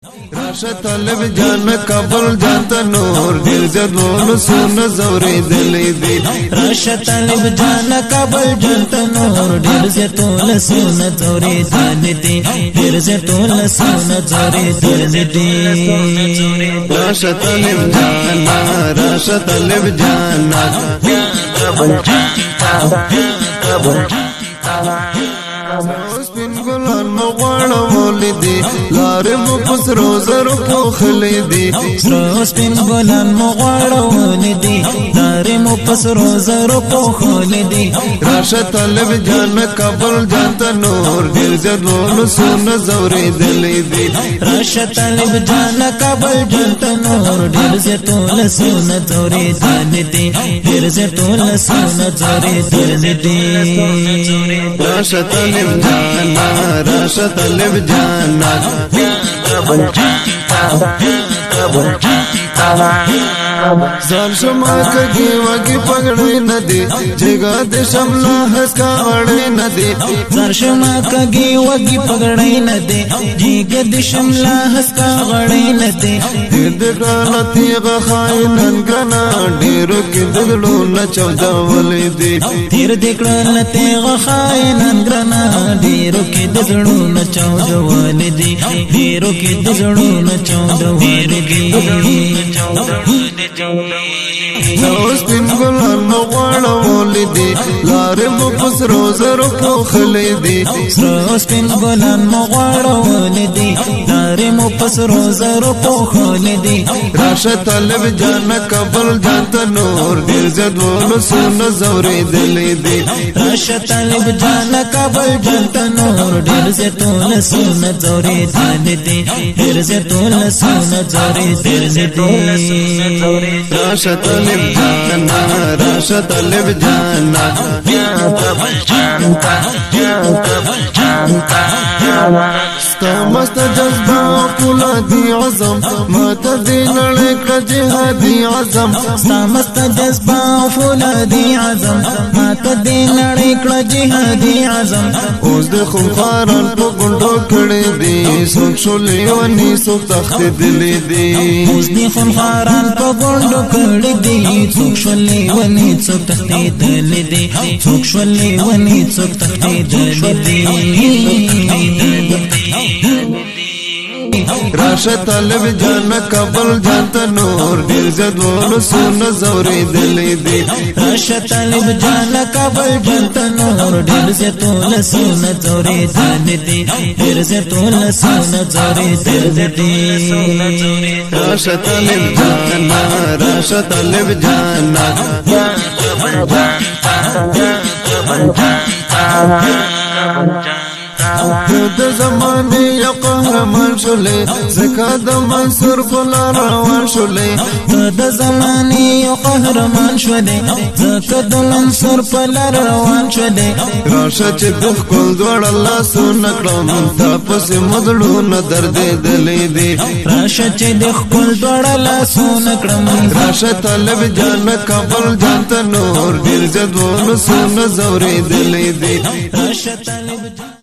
راشه طالب جان کابل جانتا نور دیر زدون سون زوري دلی دی راشه طالب جان کابل جانتا نور دیر زدون سون زوري دلی دی دیر زدون سون زوري دلی دی راشه طالب جان راشه طالب جان کابل کابل سپین ګلان مو غواړه ولیدي لارې مو پسرو زرو پوخلې دي سپین ګلان مو غواړه ولیدي لارې مو پسرو زرو پوخلې دي راشه طالب جان کابل جانتا نور ډېر زیاتونه سونه زورې دلې دي راشه طالب جان کابل جانتا نور ډېر زیاتونه سونه زورې دلې دي ډېر زیاتونه سونه زورې دلې دي راشه طالب جانا راشه طالب جانا ځان شما کږي وږي پګړې ندي جګا د شملا حسکا وړې ندي ځان شما کږي وږي پګړې ندي جګا د شملا حسکا وړې ندي د غلطي غخاینن غنا ډیرو کې دګړو نچو ځولې دي تیر دګړل ته غخاینن غنا ډیرو کې دګړو نچو ځولې دي ډیرو کې دګړو نچو ځولې دي اوس پین ګلان مو غواړه ولیدي لارې مو پسرو زرو پوخلې دي اوس پین ګلان مو غواړه ولیدي لارې مو پسرو زرو پوخلې دي راشه طالب جان کابل جانتا نور ډېر زدونه سونه زورې دلې دي راشه طالب جان کابل جانتا نور ډېر زدونه سونه زورې دلې دي ډېر زدونه سونه زورې دلې دي راشه طالب جانا راشه طالب جانا ستا مست جذبه فولادي عظم ما تدي نړۍ کړه جهادي عظم ستا مست جذبه فولادي عظم ما تدي نړۍ کړه جهادي عظم اوس د خونخواران په ګونډو کړې دي څوک شولې ونی څوک تختې دلې دي اوس د خونخواران په ګونډو کړې دي څوک شولې ونی څوک تختې دلې دي څوک شولې ونی څوک تختې دلې دي راشه طالب جان کابل جانتا نور ډېر زدونه سونه زورې دلې دي راشه طالب جان کابل جانتا نور ډېر زیاتونه سونه زورې دلې دي ډېر زیاتونه سونه زورې دلې دي راشه طالب جانا راشه طالب جانا د زمانه یو قهرمان شولې زکه د منصور فلا روان شولې د زمانه یو قهرمان شولې زکه د منصور فلا روان شولې راشه چې د خپل دوړ الله سونه کړم تاسو مدړو نه درد دلې دي راشه چې د خپل دوړ الله سونه کړم راشه طالب جان کابل جانتا نور ډېر زدونه سونه زورې دلې دي راشه طالب